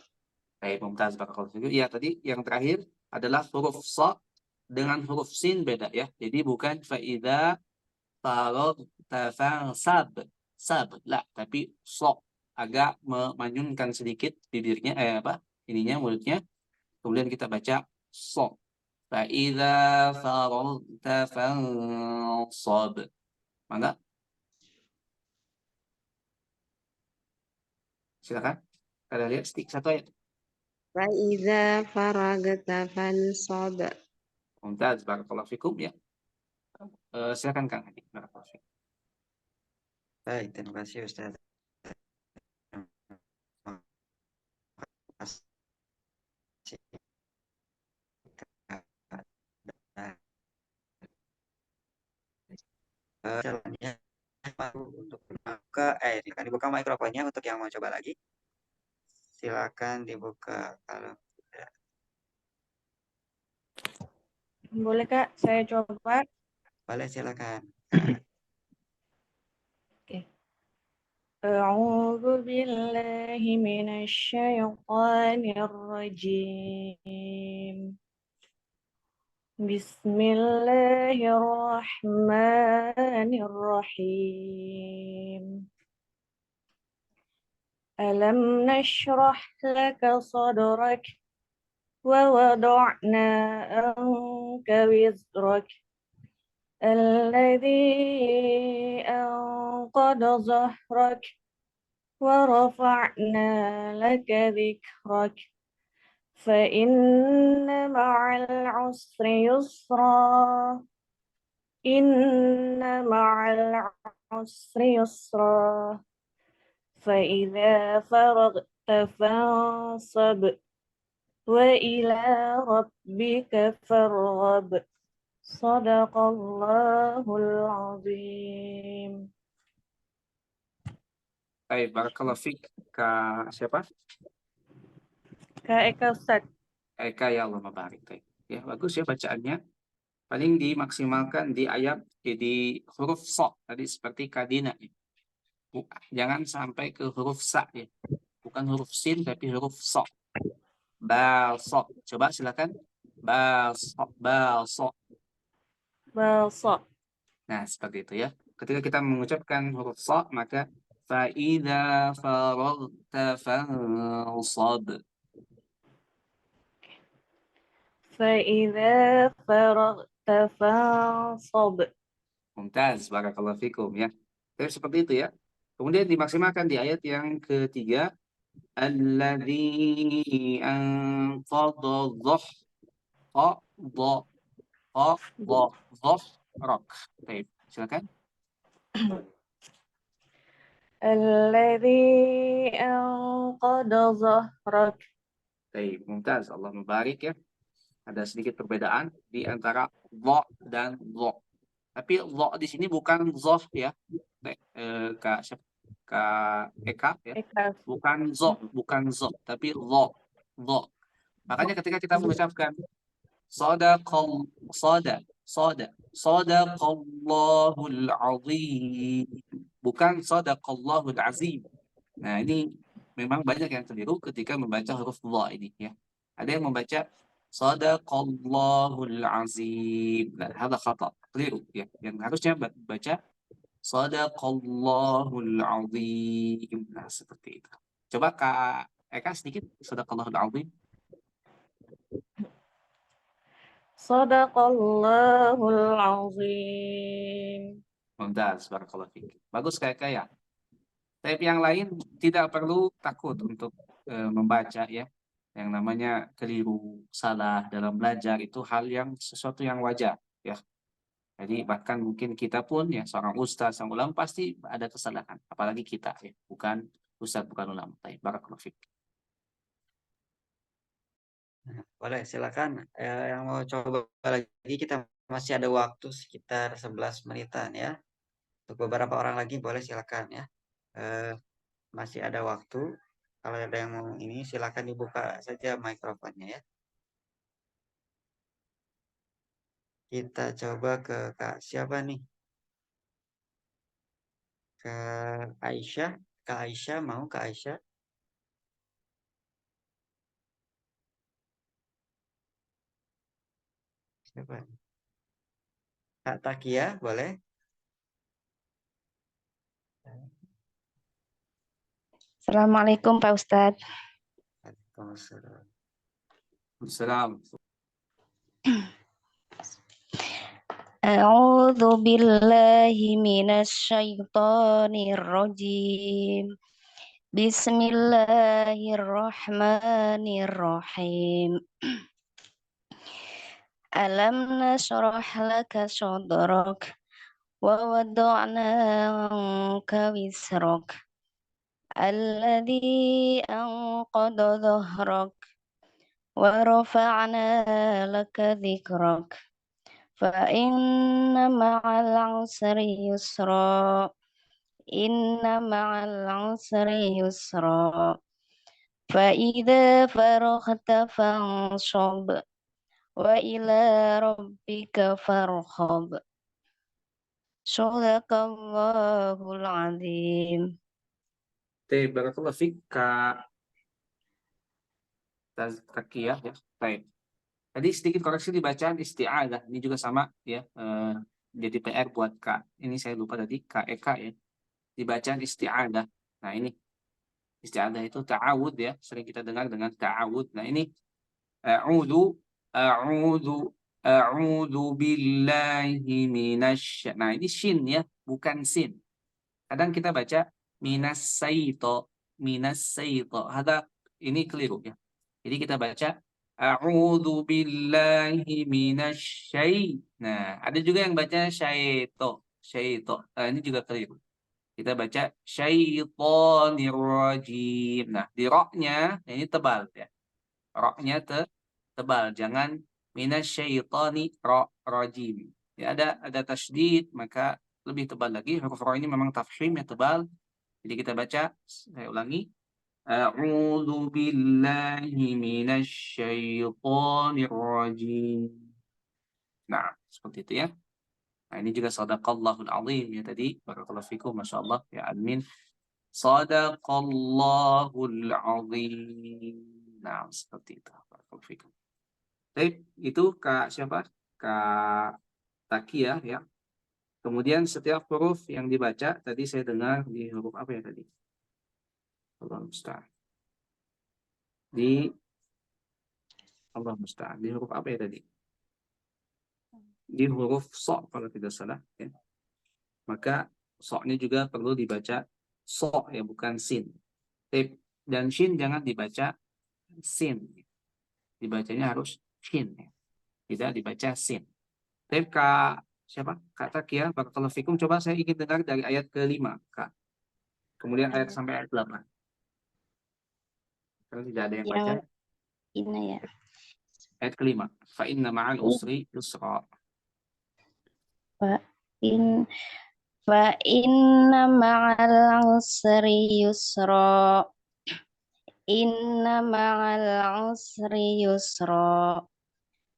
Baik, Mumtaz, barakallahu fikum. Ya, tadi yang terakhir adalah huruf sa dengan huruf sin beda ya. Jadi bukan faida faragta fansab. Lah, tapi so agak memanyunkan sedikit bibirnya ininya mulutnya. Kemudian kita baca so. Faida faragta fansab. Mangga? Silakan. Kita lihat satu ayat. Fa'idza faragta fansab. Mumtaz, barakallahu fikum ya. Silakan Kang Hadi. Barakallahu fikum. Baik, terima kasih Ustaz. Jalannya untuk dibuka mikrofonnya untuk yang mau coba lagi. Silakan dibuka kalau tidak. Boleh Kak, saya coba. Boleh, silakan. أعوذ بالله من الشيطان الرجيم بسم الله الرحمن الرحيم ألم نشرح لك صدرك ووضعنا عنك وزرك الذي أنقض ظهرك ورفعنا لك ذكرك فإن مع العسر يسرا إن مع العسر يسرا فإذا فرغت فانصب وإلى ربك فارغب Sadaqallahul azim. Baik, barakallahu fik. Kak siapa? Kak Eka Ustaz. Eka, ya Allah mabarik. Ya, bagus ya bacaannya. Paling dimaksimalkan di ayat di huruf sa tadi seperti kadina. Jangan sampai ke huruf sa ya. Bukan huruf sin tapi huruf sa. Balsa. Coba silakan. Balsa. Balsa. Nah, seperti itu ya. Ketika kita mengucapkan huruf sa, maka fa'idha faragta fansab. Fa'idha faragta fansab. Mumtaz, barakallahu fikum ya. Jadi seperti itu ya. Kemudian dimaksimalkan di ayat yang ketiga. Alladzi anqadha dhahrak. Baik, silakan. Alladzi anqadha dhahrak. Baik, mumtaz. Allah membarik ya. Ada sedikit perbedaan di antara dha dan dha. Tapi dha di sini bukan zoh ya. Kak siapa? Kak Eka ya. Eka. Bukan zo, tapi dha. Dha. Makanya ketika kita mengucapkan sadaqallahul azim, bukan sadaqallahul azim. Nah, ini memang banyak yang keliru ketika membaca huruf dha ini ya. Ada yang membaca sadaqallahul azim. Nah, hadza khata, keliru ya. Yang harusnya baca sadaqallahul azim. Nah, seperti itu. Coba Kak Eka sedikit sadaqallahul azim. Sadaqallahul azim. Mumtaz, barakallahu fiik. Bagus Kak Eka ya. Tapi yang lain tidak perlu takut untuk membaca ya. Yang namanya keliru, salah dalam belajar itu hal yang sesuatu yang wajar ya. Jadi bahkan mungkin kita pun ya seorang ustaz, seorang ulama pasti ada kesalahan. Apalagi kita ya, bukan ustaz, bukan ulama. Baik, barakallahu fiik. Boleh, silakan. Yang mau coba lagi, kita masih ada waktu sekitar 11 menitan ya. Untuk beberapa orang lagi boleh silakan ya. Masih ada waktu. Kalau ada yang mau ini silakan dibuka saja mikrofonnya ya. Kita coba ke Kak siapa nih? Ke Aisyah. Kak Aisyah, mau Kak Aisyah? Siapa? Kak Takia, boleh? Assalamualaikum Pak Ustadz. Waalaikumsalam. Assalam. A'udzu billahi minasy syaithanir rajim. Bismillahirrahmanirrahim. Alam nashrah laka sadrak wa wada'na anka wisrak alladzi anqadha dhahrak wa rafa'na laka dhikrak fa inna ma'al usri yusra inna ma'al usri yusra fa idza faraghta fansab wa ila rabbika farghab. Shadaqallahul azim. Baik, barakallahu fiik Kak Takia ya. Baik. Tadi sedikit koreksi di bacaan isti'adah. Ini juga sama ya. Jadi PR buat Kak. Ini saya lupa tadi Kak Eka ya. Di bacaan isti'adah. Nah, ini isti'adah itu ta'awud ya. Sering kita dengar dengan ta'awud. Nah, ini a'udzu billahi minasy. Nah, ini shin ya, bukan sin. Kadang kita baca minas sayto. Ada ini keliru ya. Jadi kita baca a'udzu billahi minasy. Nah, ada juga yang baca syaito. Nah, ini juga keliru. Kita baca syaitonir rajim. Nah, di ra-nya ini tebal ya. Ra-nya tebal, jangan minasyaitoni rajim. Ya, ada tasydid, maka lebih tebal lagi. Huruf ra ini memang tafkhim ya, tebal. Jadi kita baca, saya ulangi. A'udzu billahi minasyaitonir rajim. Nah, seperti itu ya. Nah, ini juga sadaqallahul azim ya tadi. Barakallahu fikum, masyaallah ya admin. Sadaqallahul azim. Nah, seperti itu. Barakallahu fikum. Baik, itu Kak siapa? Kak Takia ya. Kemudian setiap huruf yang dibaca, tadi saya dengar di huruf apa ya tadi? Allah musta'an. Di huruf apa ya tadi? Di huruf so kalau tidak salah ya. Maka so-nya juga perlu dibaca so ya, bukan sin. Dan shin jangan dibaca sin. Dibacanya harus shin ya. Tidak dibaca sin. Kak siapa? Kak Takia, barakallahu fikum. Coba saya ingin dengar dari ayat ke-5, Kak. Kemudian ayat sampai ayat 8. Kalau tidak ada yang baca, Yang ini ya. ayat ke-5. Fa inna ma'al usri yusra. Fa in fa inna ma'al usri yusra. Inna ma'al usri yusra.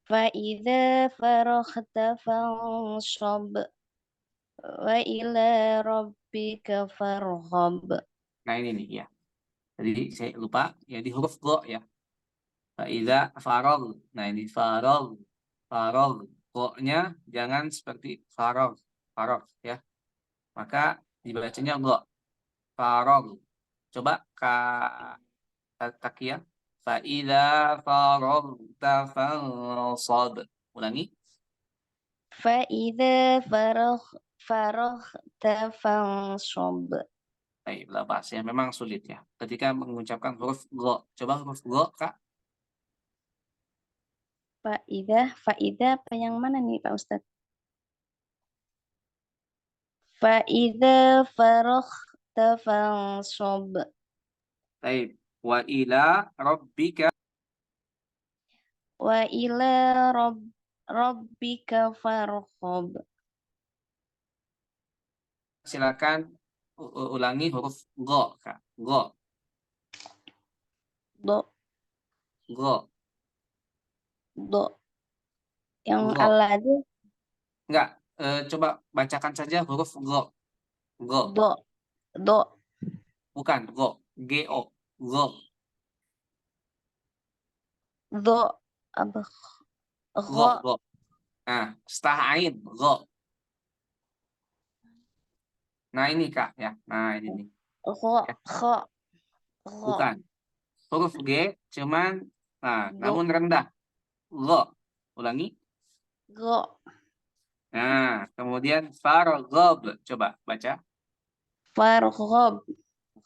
Fa idza faraghta fanshab wa ila rabbika farghab. Nah ini nih ya. Jadi saya lupa ya di huruf go ya. Fa idza faragh. Nah ini faragh. Faragh. Go-nya jangan seperti faragh. Faragh ya. Maka dibacanya go. Faragh. Coba Kak Takia. Fa idza faraghta fansab. Ulangi. Fa idza faraghta fanshab. Baiklah, bahasanya memang sulit ya. Ketika mengucapkan huruf go. Coba huruf go, Kak. Faidah apa yang mana nih Pak Ustadz? Faidah faraghta fanshab. Baik. Wa ila rabbika. Wa ila rabbika farghab. Silakan ulangi huruf go, Kak. Go. Do Go. yang Go. alladzi. Enggak. Coba bacakan saja huruf go. Go. Do Bukan go. G-O. Go. apa? Go. Go. Nah, ain. Go. Nah ini Kak ya. Nah ini nih. Kha. Bukan. Huruf G cuman Go. namun rendah. Go. Ulangi. Go. Nah, kemudian farghab. Coba baca. Farghab.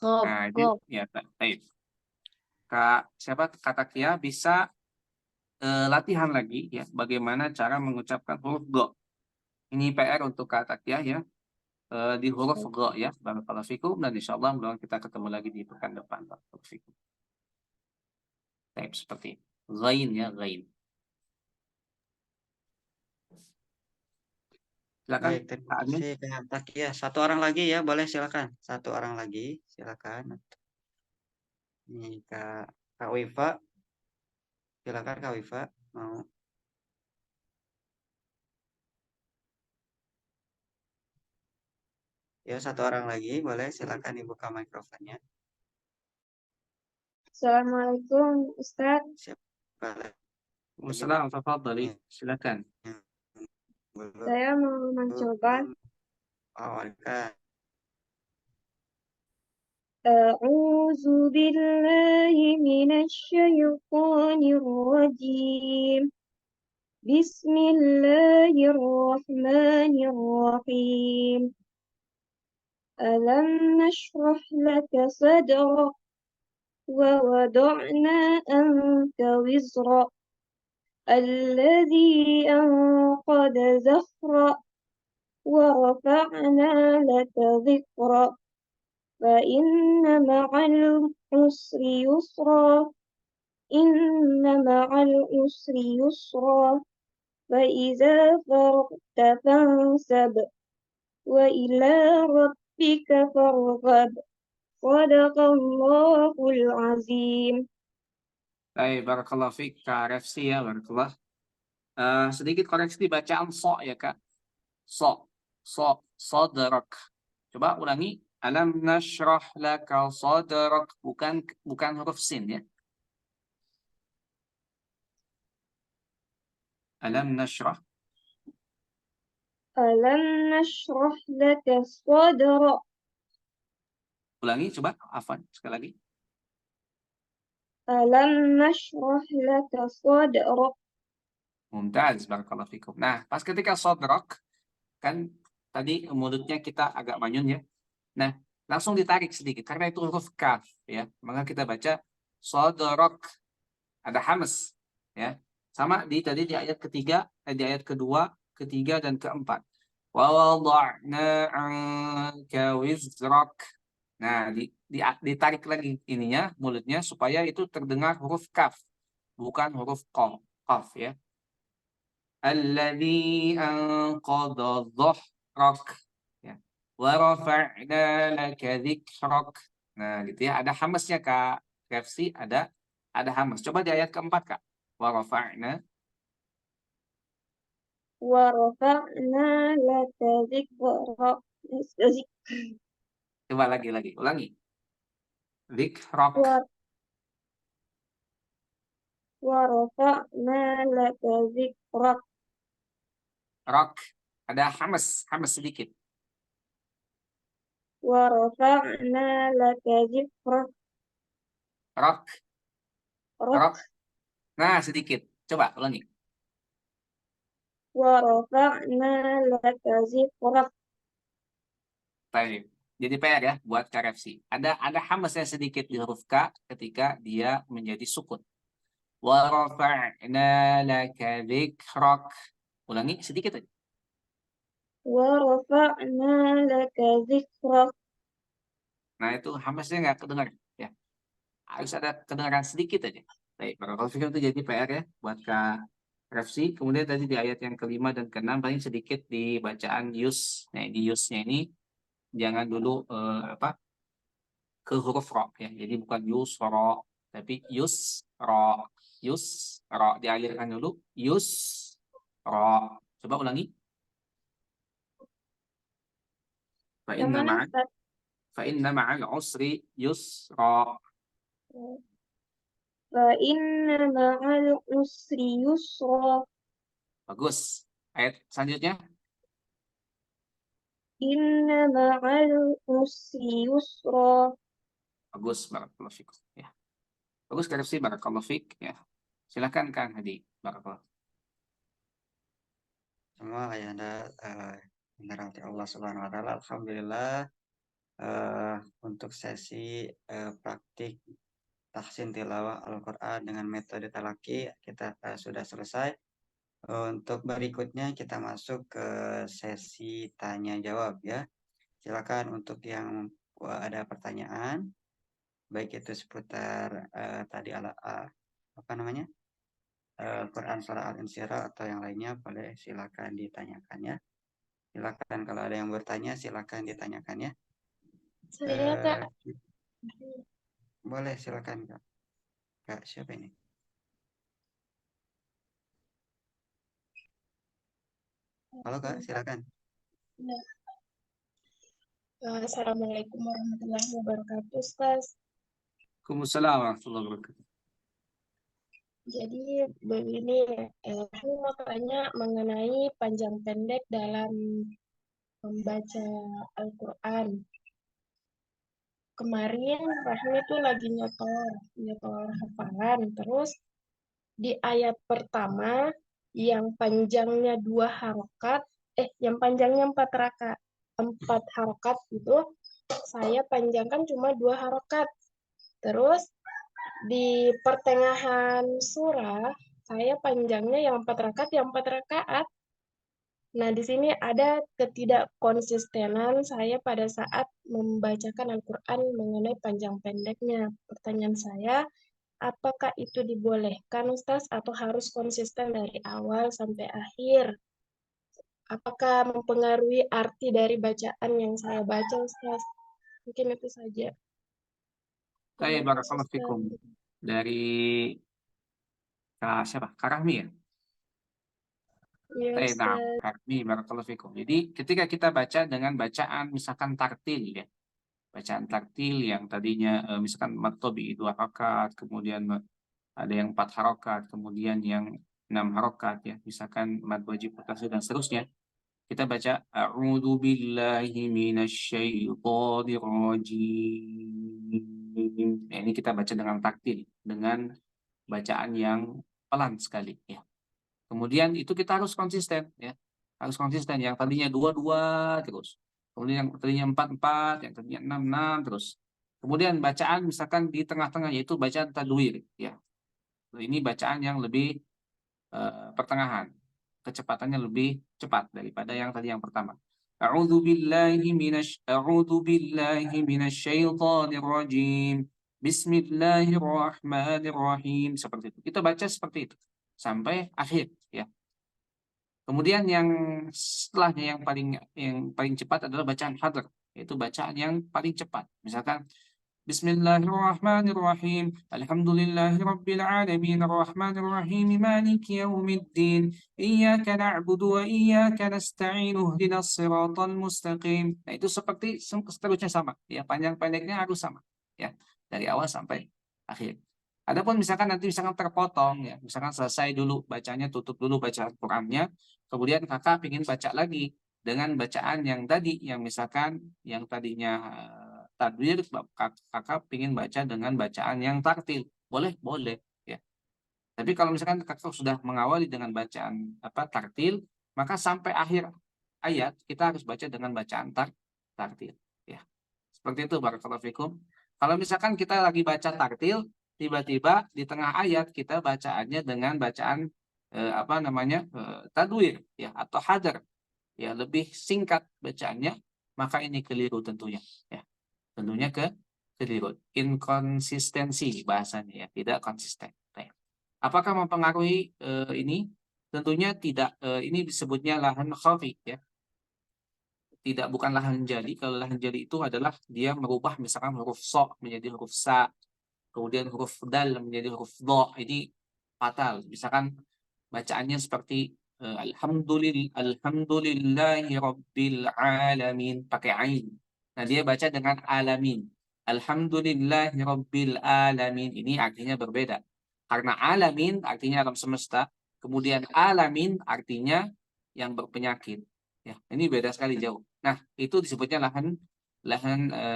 Nah, itu ya, baik. Kak siapa kata Kia bisa latihan lagi ya bagaimana cara mengucapkan huruf go. Ini PR untuk Kak Takia ya. Di huruf go ya. Barakallahu fikum dan insyaallah mudah kita ketemu lagi di pekan depan. Barakallahu fikum. Baik, seperti ghain ya, ghain. Silakan. Baik, terima kasih Kak Takia. Satu orang lagi ya, boleh silakan. Satu orang lagi, silakan. Ini Kak Wifa. Silakan Kak Wifa. Mau. Ya, satu orang lagi, boleh silakan dibuka mikrofonnya. Assalamualaikum Ustaz. Siapa? Wassalamualaikum tafadhali. Silakan. Saya mau mencoba. A'udzu billahi minasyaitonir rajim. Bismillahirrahmanirrahim. Alam nashrah laka sadrak wa wada'na anka wizrak alladhi anqadha zahrak wa rafa'na laka dhikrak fa inna ma'al usri yusra inna ma'al usri yusra fa iza faragta fansab wa ila rabbika farghab. Sadaqallahul azim. Baik, barakallahu fiik Kak Refsi ya, barakallah. Sedikit koreksi bacaan so ya Kak. So, sadrak. Coba ulangi. Alam nashrah laka sadrak. Bukan huruf sin ya. Alam nashrah. Alam nashrah laka sadrak. Ulangi coba, afwan sekali lagi. Alam nashrah laka sadrak. Mumtaz, barakallahu fikum. Nah, pas ketika sadrak kan tadi mulutnya kita agak manyun ya. Nah, langsung ditarik sedikit karena itu huruf kaf ya. Maka kita baca sadrak. Ada hamas ya. Sama tadi di ayat ketiga, di ayat kedua, ketiga dan keempat. Wa wada'na 'anka wizrak. Nah, ditarik lagi ininya, mulutnya supaya itu terdengar huruf kaf, bukan huruf qaf ya. Alladzi anqadha dhahrak ya. Wa rafa'na laka dzikrak. Nah, gitu ya. Ada hamasnya Kak Refsi, ada hamas. Coba di ayat keempat Kak. Wa rafa'na. ورفعنا لك ذكرك Coba lagi, ulangi. Dzikrak. ورفعنا لك ذكرك Rak. Ada hamas sedikit. ورفعنا لك ذكرك Rak. رك Nah, sedikit. Coba ulangi. ورفعنا لك ذكرك. Baik. Jadi PR ya buat KFC. Ada hamasnya sedikit di huruf K ketika dia menjadi sukun. Wa rafa'na laka dzikrak. Ulangi sedikit aja. ورفعنا لك ذكرك. Nah, itu hamasnya nggak kedengar ya. Harus ada kedengaran sedikit aja. Baik, barakallahu fikum itu jadi PR ya buat KFC. Kemudian tadi di ayat yang kelima dan keenam paling sedikit di bacaan yus. Nah, di yusnya ini jangan dulu ke huruf ro ya. Jadi bukan yus ro, tapi yus ro. Yus ro dialirkan dulu. Yus ro. Coba ulangi. Yang mana, Ustaz? Fa inna ma'al usri yusra. Inna ma'al usri yusra. Bagus. Ayat selanjutnya. Inna ma'al usri yusra. Bagus, barakallahu fikum ya. Bagus KFC, barakallahu fik ya. Silakan Kang Hadi. Barakallahu. Semua ayahanda dirahmati Allah Subhanahu wa taala. Alhamdulillah untuk sesi praktik tahsin tilawah Al-Qur'an dengan metode talaki kita sudah selesai. Untuk berikutnya kita masuk ke sesi tanya jawab ya. Silakan untuk yang ada pertanyaan baik itu seputar tadi Quran surah Al-Insyirah atau yang lainnya boleh silakan ditanyakan ya. Silakan kalau ada yang bertanya silakan ditanyakan ya. Saya Kak. Boleh silakan Kak. Kak siapa ini? Halo Kak, silakan. Assalamualaikum warahmatullahi wabarakatuh, Ustaz. Waalaikumsalam warahmatullahi wabarakatuh. Jadi begini, aku mau tanya mengenai panjang pendek dalam membaca Al-Quran. Kemarin Rahmi itu lagi nyetor hafalan, terus di ayat pertama yang panjangnya 2 harokat, yang panjangnya 4 harokat itu saya panjangkan cuma 2 harokat. Terus di pertengahan surah saya panjangnya yang 4 rakaat. Nah, di sini ada ketidakkonsistenan saya pada saat membacakan Al-Quran mengenai panjang pendeknya. Pertanyaan saya, apakah itu dibolehkan, Ustaz, atau harus konsisten dari awal sampai akhir? Apakah mempengaruhi arti dari bacaan yang saya baca, Ustaz? Mungkin itu saja. Saya barakallahu fikum. Dari siapa? Kak Rahmi ya? Iya, Nah, Ustaz. Kak Rahmi barakallahu fikum. Jadi ketika kita baca dengan bacaan misalkan tartil ya. Bacaan tartil yang tadinya misalkan matobi 2 harokat, kemudian ada yang 4 harokat, kemudian yang 6 harokat ya. Misalkan mad wajib mutasil dan seterusnya. Kita baca a'udzu billahi minasyaitonir rajim. Nah, ini kita baca dengan taktil, dengan bacaan yang pelan sekali ya. Kemudian itu kita harus konsisten ya. Harus konsisten yang tadinya 2 terus. Kemudian yang tadinya 4 yang tadinya 6 terus. Kemudian bacaan misalkan di tengah-tengah yaitu bacaan tadwir ya. Ini bacaan yang lebih pertengahan. kecepatannya lebih cepat daripada yang tadi yang pertama. A'udzu billahi minasyaitonir rajim. Bismillahirrahmanirrahim. Seperti itu. Kita baca seperti itu sampai akhir ya. Kemudian yang setelahnya yang paling cepat adalah bacaan hadr, yaitu bacaan yang paling cepat. Misalkan Bismillahirrahmanirrahim. Alhamdulillahirabbil alamin arrahmanir rahim maliki yaumiddin. Iyyaka na'budu wa iyyaka nasta'in ihdinas siratal mustaqim. Nah, itu seperti seterusnya sama. Ya, panjang-pendeknya harus sama. Ya, dari awal sampai akhir. Adapun misalkan nanti terpotong ya, misalkan selesai dulu bacanya, tutup dulu bacaan Qur'annya, kemudian kakak ingin baca lagi dengan bacaan yang tadi, yang misalkan yang tadinya tadwir, kakak ingin baca dengan bacaan yang tartil, boleh ya. Tapi kalau misalkan kakak sudah mengawali dengan bacaan tartil, maka sampai akhir ayat kita harus baca dengan bacaan tartil ya. Seperti itu, barakallahu fikum. Kalau misalkan kita lagi baca tartil, tiba-tiba di tengah ayat kita bacaannya dengan bacaan tadwir ya, atau hadar ya, lebih singkat bacaannya, maka ini keliru tentunya ya. Tentunya keliru, inkonsistensi bahasanya ya, tidak konsisten. Apakah mempengaruhi ini? Tentunya tidak. Ini disebutnya lahan khafi ya. Bukan lahan jali. Kalau lahan jali itu adalah dia merubah misalkan huruf so menjadi huruf sa, kemudian huruf dal menjadi huruf do. Ini fatal. Misalkan bacaannya seperti Alhamdulillahi rabbil alamin pakai ain. Nah, dia baca dengan alamin. Alhamdulillahi rabbil alamin. Ini artinya berbeda. Karena alamin artinya alam semesta, kemudian alamin artinya yang berpenyakit. Ya, ini beda sekali jauh. Nah, itu disebutnya lahan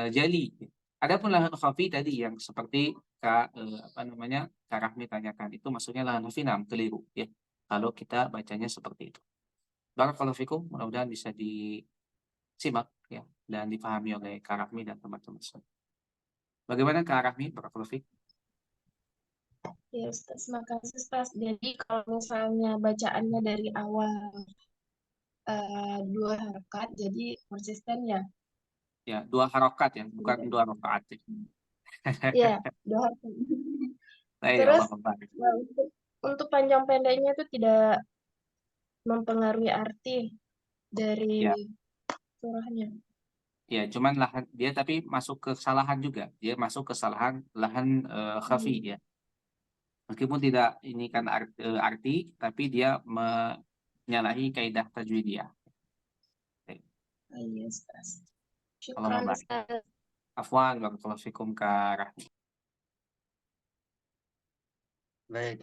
jali. Adapun lahan khafi tadi yang seperti Kak Rahmi tanyakan, itu maksudnya lahan khafi, keliru ya. Kalau kita bacanya seperti itu. Barakallahu fikum, mudah-mudahan bisa disimak ya dan dipahami oleh Kak Rahmi dan teman-teman. Bagaimana Kak Rahmi? Barakallahu fikum. Ya, Ustaz, makasih Ustaz. Jadi kalau misalnya bacaannya dari awal 2 harokat, jadi konsisten ya? Ya, 2 harokat ya, bukan 2 rakaat. Iya, 2 harokat. Baik, Terus Allah membarik. untuk panjang pendeknya itu tidak mempengaruhi arti dari Ya. surahnya. Ya, cuman dia tapi masuk ke kesalahan juga. Dia masuk ke kesalahan lahan khafi ya. Meskipun tidak ini kan arti, tapi dia menyalahi kaidah tajwidiyah. Iya, Ustaz. Allah Syukran, membarik. Ustaz. Afwan, barakallahu fikum Kak Rahmi. Baik,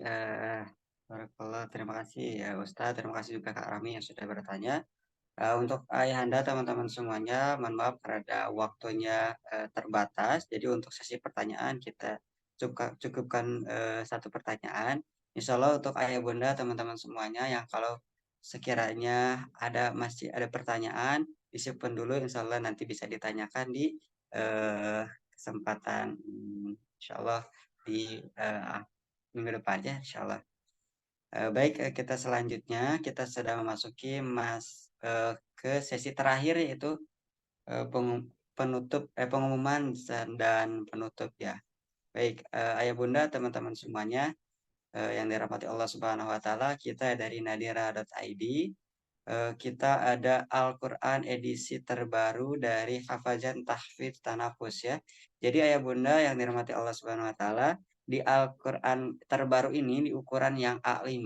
barakallah, terima kasih ya Ustaz, terima kasih juga Kak Rahmi yang sudah bertanya. Untuk ayahanda teman-teman semuanya, mohon maaf karena waktunya terbatas. Jadi untuk sesi pertanyaan kita cukupkan 1 pertanyaan. Insya Allah untuk ayah bunda teman-teman semuanya yang kalau sekiranya masih ada pertanyaan, disimpan dulu. Insya Allah nanti bisa ditanyakan di kesempatan insya Allah di minggu depan ya, insya Allah. Baik, kita selanjutnya kita sudah memasuki ke sesi terakhir, yaitu pengumuman dan penutup ya. Baik, ayah bunda teman-teman semuanya yang dirahmati Allah Subhanahu wa taala, kita dari nadira.id, kita ada Al-Qur'an edisi terbaru dari Hafazan Tahfidz Tanafus ya. Jadi ayah bunda yang dirahmati Allah Subhanahu wa taala, di Al-Qur'an terbaru ini di ukuran yang A5,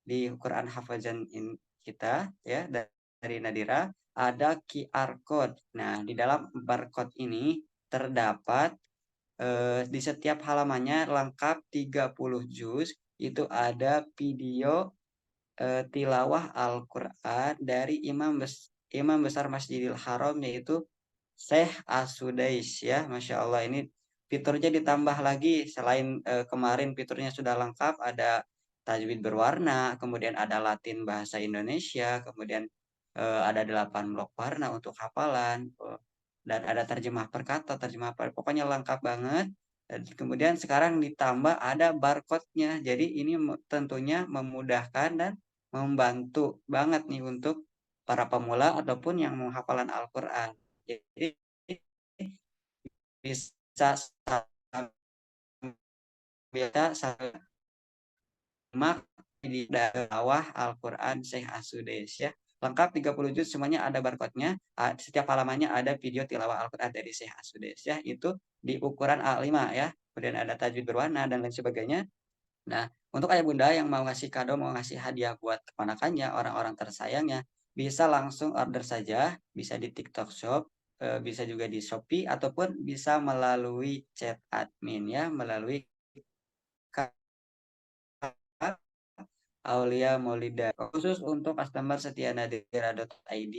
di Quran Hafazan kita ya dari Nadira, ada QR code. Nah, di dalam barcode ini terdapat di setiap halamannya lengkap 30 juz, itu ada video tilawah Al-Qur'an dari Imam Besar Masjidil Haram, yaitu Syekh As-Sudais ya. Masya Allah, ini fiturnya ditambah lagi. Selain kemarin fiturnya sudah lengkap, ada tajwid berwarna, kemudian ada Latin bahasa Indonesia, kemudian ada 8 blok warna untuk hafalan, dan ada terjemah per kata, pokoknya lengkap banget. Dan kemudian sekarang ditambah ada barcode-nya. Jadi ini tentunya memudahkan dan membantu banget nih untuk para pemula ataupun yang mau hafalan Al-Quran. Jadi bisa simak di bawah Al-Quran Syekh Asudes ya. Lengkap 30 juz semuanya ada barcode-nya. Setiap halamannya ada video tilawah Al-Quran dari Syekh Asudes ya. Itu di ukuran A5 ya. Kemudian ada tajwid berwarna dan lain sebagainya. Nah, untuk ayah bunda yang mau ngasih kado, mau ngasih hadiah buat keponakannya, orang-orang tersayangnya, bisa langsung order saja, bisa di TikTok Shop, bisa juga di Shopee, ataupun bisa melalui chat admin ya, melalui Aulia Maulida. Khusus untuk customer setia nadira.id,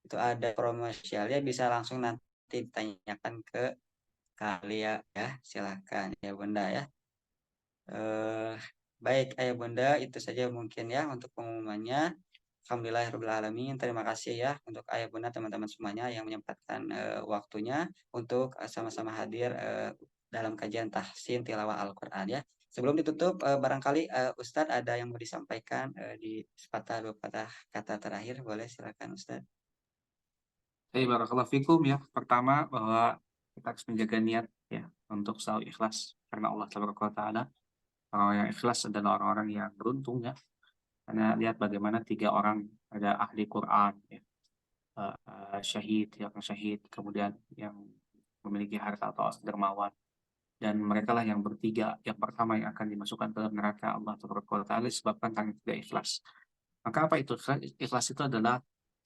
itu ada promo spesialnya, bisa langsung nanti ditanyakan ke Kalian ya, silakan ya bunda ya. Baik ayah bunda, itu saja mungkin ya untuk pengumumannya. Alhamdulillahirrahmanirrahim. Terima kasih ya untuk ayah bunda teman-teman semuanya yang menyempatkan waktunya untuk sama-sama hadir dalam kajian tahsin tilawah Al-Quran ya. Sebelum ditutup, barangkali Ustadz ada yang mau disampaikan di sepatah dua patah kata terakhir, boleh silakan Ustadz. Barakallahu fikum ya. Pertama bahwa kita harus menjaga niat ya untuk selalu ikhlas karena Allah Taala. Orang yang ikhlas adalah orang-orang yang beruntung ya. Karena lihat bagaimana 3 orang, ada ahli Quran ya, syahid, yang syahid, kemudian yang memiliki harta atau dermawan, dan mereka lah yang bertiga yang pertama yang akan dimasukkan ke neraka Allah Taala disebabkan karena tidak ikhlas. Maka apa itu ikhlas? Ikhlas itu adalah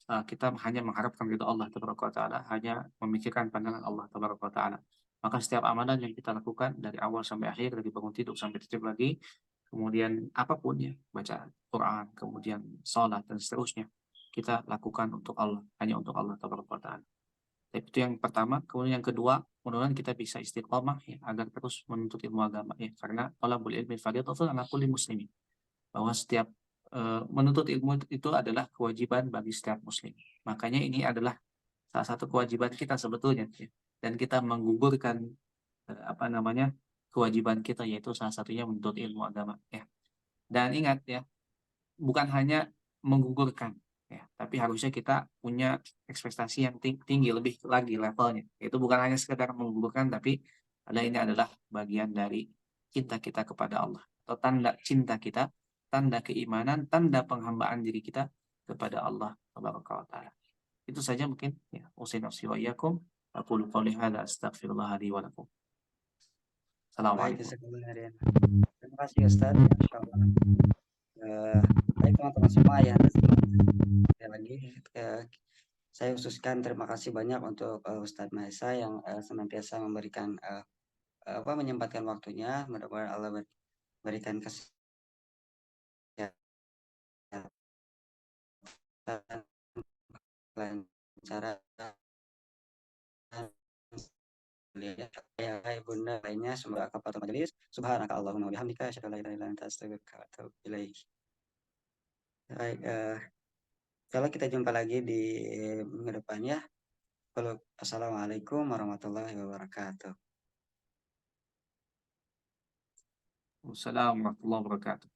kita hanya mengharapkan ridho Allah Taala, hanya memikirkan pandangan Allah Taala. Maka setiap amalan yang kita lakukan dari awal sampai akhir, dari bangun tidur sampai tidur lagi, kemudian apapun ya, baca Quran, kemudian sholat dan seterusnya, kita lakukan untuk Allah, hanya untuk Allah Taala. Itu yang pertama. Kemudian yang kedua, mudah-mudahan kita bisa istiqomah ya, agar terus menuntut ilmu agama ya, karena talabul ilmi fardhatun 'ala kulli muslimin, bahwa setiap menuntut ilmu itu adalah kewajiban bagi setiap muslim. Makanya ini adalah salah satu kewajiban kita sebetulnya ya. Dan kita menggugurkan kewajiban kita, yaitu salah satunya menuntut ilmu agama ya. Dan ingat ya, bukan hanya menggugurkan ya, tapi harusnya kita punya ekspektasi yang tinggi lebih lagi levelnya. Itu bukan hanya sekedar menggugurkan, tapi ini adalah bagian dari cinta kita kepada Allah, atau tanda cinta kita, tanda keimanan, tanda penghambaan diri kita kepada Allah Subhanahu wa taala. Itu saja mungkin ya. Usinafsi wa iyyakum. Aqulu qouli hadza astaghfirullah li wa lakum. Baik, Assalamualaikum. terima kasih Ustadz. Insyaallah. Baik teman-teman semua ya, sekali lagi saya khususkan terima kasih banyak untuk Ustadz Maesa yang senantiasa memberikan menyempatkan waktunya. Mudah-mudahan Allah berikan kesehatan, kelancaran ya bunda lainnya, semoga kafatul majelis. Subhanaka Allahumma wa bihamdika asyhadu an la ilaha illa anta astaghfiruka wa atubu ilaik. Baik, kalau kita jumpa lagi di minggu depan ya. Assalamualaikum warahmatullahi wabarakatuh. Wassalamualaikum warahmatullahi wabarakatuh.